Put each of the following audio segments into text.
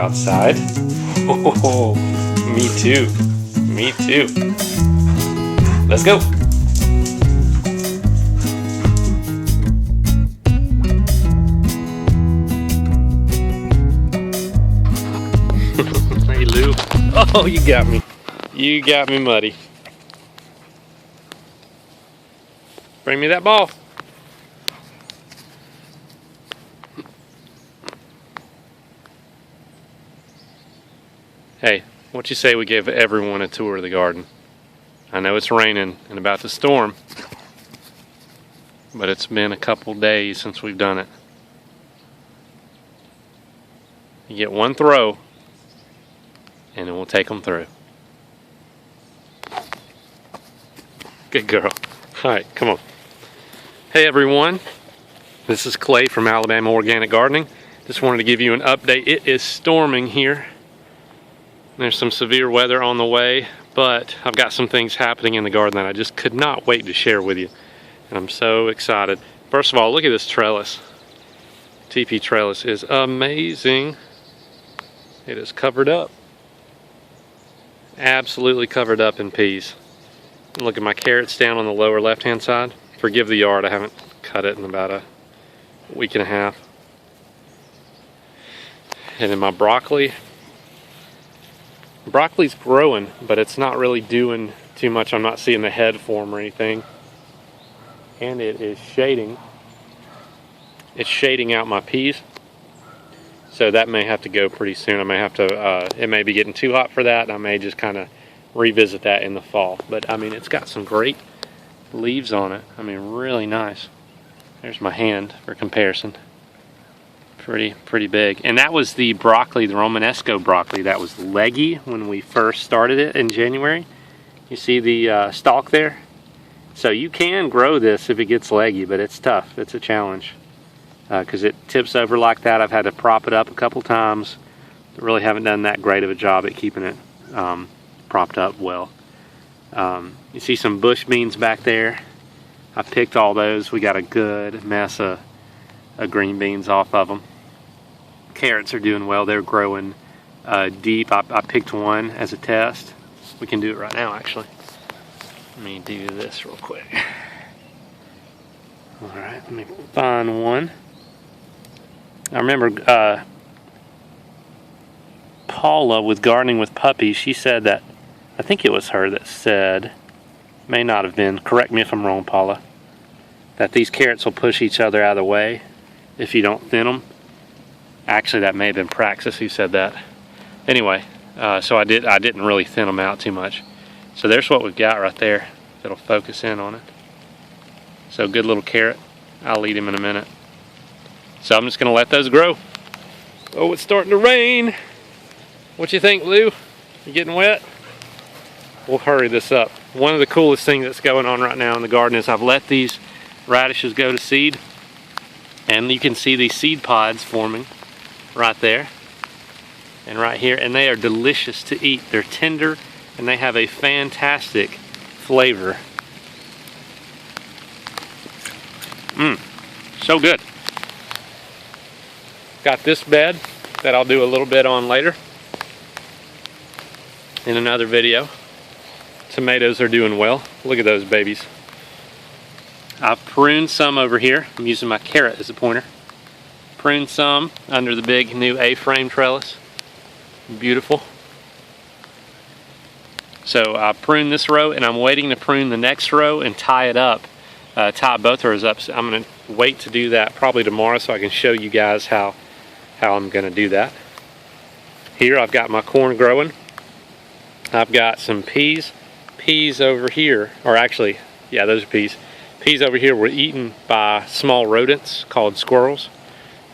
outside. Oh, me too. Me too. Let's go. Hey, Lou. Oh, you got me. You got me muddy. Bring me that ball. Hey, what you say we give everyone a tour of the garden? I know it's raining and about to storm, but it's been a couple days since we've done it. You get one throw, and then we'll take them through. Good girl. All right, come on. Hey everyone, this is Clay from Alabama Organic Gardening. Just wanted to give you an update. It is storming here. There's some severe weather on the way, but I've got some things happening in the garden that I just could not wait to share with you. And I'm so excited. First of all, look at this trellis. TP trellis is amazing. It is covered up. Absolutely covered up in peas. Look at my carrots down on the lower left-hand side. Forgive the yard, I haven't cut it in about a week and a half. And then my broccoli. Broccoli's growing, but it's not really doing too much. I'm not seeing the head form or anything. And it is shading. It's shading out my peas. So that may have to go pretty soon. I may have to, it may be getting too hot for that. And I may just kind of revisit that in the fall. But I mean, it's got some great leaves on it. I mean, really nice. There's my hand for comparison. Pretty big. And that was the broccoli, the Romanesco broccoli that was leggy when we first started it in January. You see the stalk there? So you can grow this if it gets leggy, but it's tough. It's a challenge because it tips over like that. I've had to prop it up a couple times. Really haven't done that great of a job at keeping it propped up well. You see some bush beans back there. I picked all those. We got a good mess of green beans off of them. Carrots are doing well. They're growing deep. I picked one as a test. We can do it right now, actually. Let me do this real quick. All right, let me find one. I remember Paula with Gardening with Puppies, she said that, I think it was her that said, may not have been, correct me if I'm wrong, Paula, that these carrots will push each other out of the way if you don't thin them. Actually, that may have been Praxis who said that. Anyway, so I didn't really thin them out too much. So there's what we've got right there. That'll focus in on it. So good little carrot. I'll eat him in a minute. So I'm just gonna let those grow. Oh, it's starting to rain. What you think, Lou? You getting wet? We'll hurry this up. One of the coolest things that's going on right now in the garden is I've let these radishes go to seed. And you can see these seed pods forming right there and right here, and they are delicious to eat. They're tender and they have a fantastic flavor. So good. Got this bed that I'll do a little bit on later in another video. Tomatoes are doing well. Look at those babies. I've pruned some over here. I'm using my carrot as a pointer. Pruned some under the big new A-frame trellis. Beautiful. So I pruned this row and I'm waiting to prune the next row and tie it up. Tie both rows up. So I'm going to wait to do that probably tomorrow so I can show you guys how I'm going to do that. Here I've got my corn growing. I've got some peas. Peas over here, or actually, yeah, those are peas. Peas over here were eaten by small rodents called squirrels,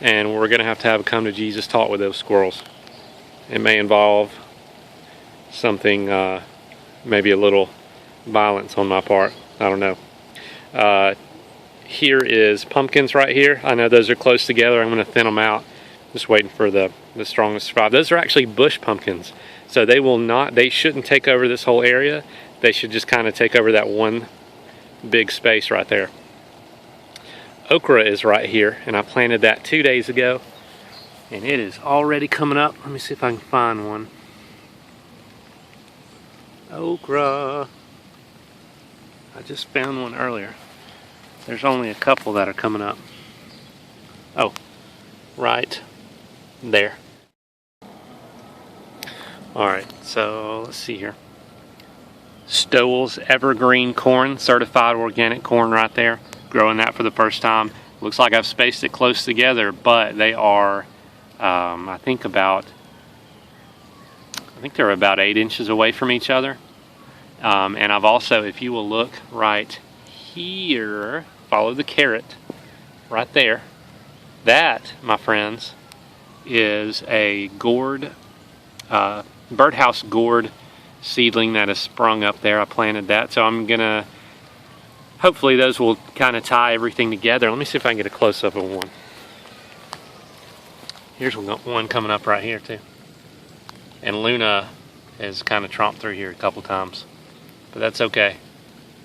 and we're going to have a come to Jesus talk with those squirrels. It may involve something, maybe a little violence on my part. I don't know. Here is pumpkins right here. I know those are close together. I'm going to thin them out. Just waiting for the strongest to survive. Those are actually bush pumpkins, so they shouldn't take over this whole area. They should just kind of take over that one big space right there. Okra is right here, and I planted that 2 days ago. And it is already coming up. Let me see if I can find one. Okra. I just found one earlier. There's only a couple that are coming up. Oh, right there. Alright, so let's see here. Stowell's Evergreen corn, certified organic corn right there. Growing that for the first time. Looks like I've spaced it close together, but they are, I think they're about 8 inches away from each other. And I've also, if you will look right here, follow the carrot right there. That, my friends, is a gourd, birdhouse gourd seedling that has sprung up there. I planted that, so I'm gonna, hopefully those will kind of tie everything together. Let me see if I can get a close-up of one. Here's one coming up right here too. And Luna has kind of tromped through here a couple times, but that's okay.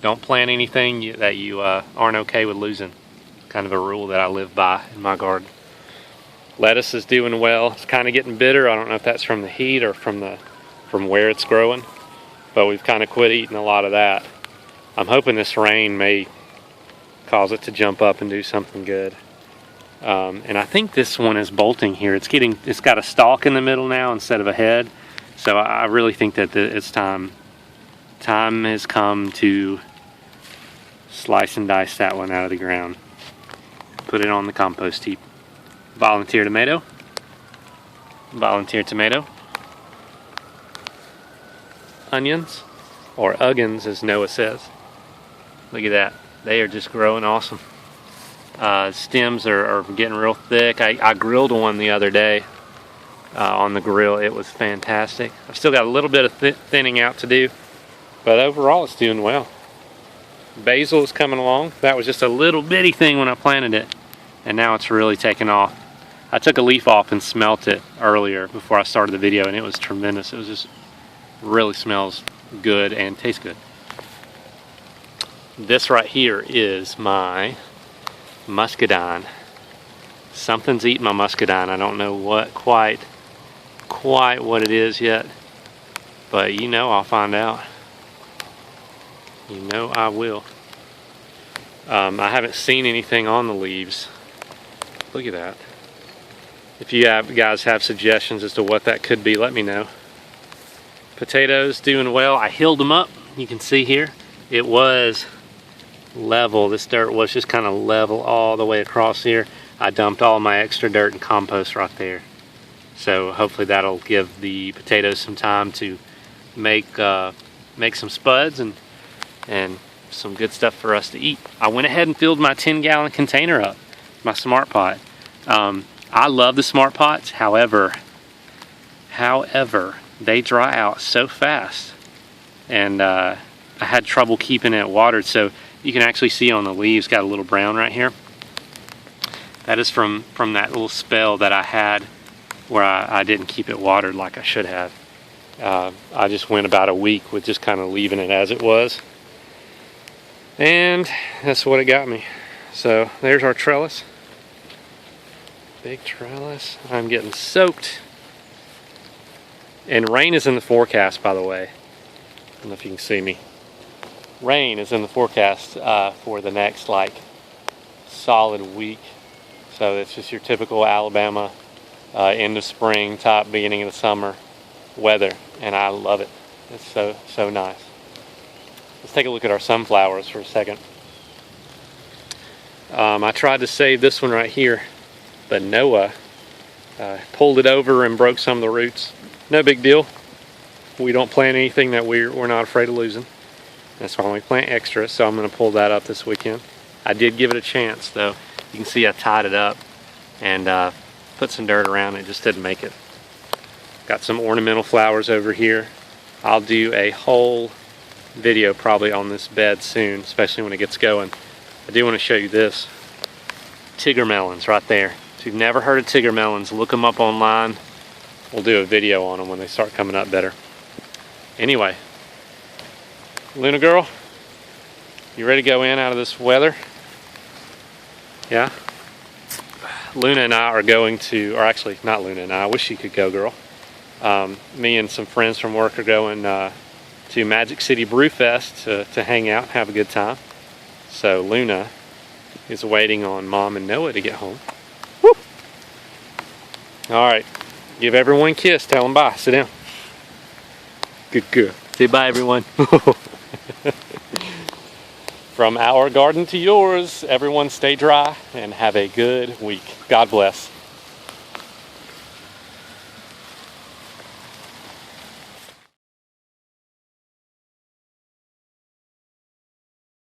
Don't plant anything that you aren't okay with losing. Kind of a rule that I live by in my garden. Lettuce is doing well. It's kind of getting bitter. I don't know if that's from the heat or from where it's growing, but we've kind of quit eating a lot of that. I'm hoping this rain may cause it to jump up and do something good. And I think this one is bolting here. It's got a stalk in the middle now instead of a head. So I really think that it's time. Time has come to slice and dice that one out of the ground. Put it on the compost heap. Volunteer tomato. Volunteer tomato. Onions, or uggins as Noah says. Look at that. They are just growing awesome. Stems are getting real thick. I grilled one the other day on the grill. It was fantastic. I've still got a little bit of thinning out to do, but overall it's doing well. Basil is coming along. That was just a little bitty thing when I planted it, and now it's really taken off. I took a leaf off and smelt it earlier before I started the video, and it was tremendous. It was just really smells good and tastes good. This right here is my muscadine. Something's eating my muscadine. I don't know what quite what it is yet, but you know I'll find out. You know I will. I haven't seen anything on the leaves. Look at that. If you guys have suggestions as to what that could be, let me know. Potatoes doing well. I healed them up. You can see here it was level. This dirt was just kind of level all the way across here. I dumped all my extra dirt and compost right there. So hopefully that'll give the potatoes some time to make some spuds and some good stuff for us to eat. I went ahead and filled my 10-gallon container up, my Smart Pot. I love the Smart Pots. However, they dry out so fast, and I had trouble keeping it watered. So you can actually see on the leaves, got a little brown right here. That is from that little spell that I had where I didn't keep it watered like I should have. I just went about a week with just kind of leaving it as it was, and that's what it got me. So there's our trellis. Big trellis. I'm getting soaked. And rain is in the forecast, by the way. I don't know if you can see me. Rain is in the forecast for the next solid week. So it's just your typical Alabama end of spring type, beginning of the summer weather, and I love it. It's so nice. Let's take a look at our sunflowers for a second. I tried to save this one right here, but Noah pulled it over and broke some of the roots. No big deal. We don't plant anything that we're not afraid of losing. That's why we plant extra, so I'm going to pull that up this weekend. I did give it a chance, though. You can see I tied it up and put some dirt around it. It just didn't make it. Got some ornamental flowers over here. I'll do a whole video probably on this bed soon, especially when it gets going. I do want to show you this. Tigger melons right there. If you've never heard of tigger melons, look them up online. We'll do a video on them when they start coming up better. Anyway, Luna girl, you ready to go in out of this weather? Yeah? Luna and I are going to, or actually not Luna and I wish you could go, girl. Me and some friends from work are going to Magic City Brew Fest to hang out and have a good time. So Luna is waiting on Mom and Noah to get home. Woo! All right, give everyone a kiss. Tell them bye. Sit down. Good girl. Say bye, everyone. From our garden to yours, everyone stay dry and have a good week. God bless.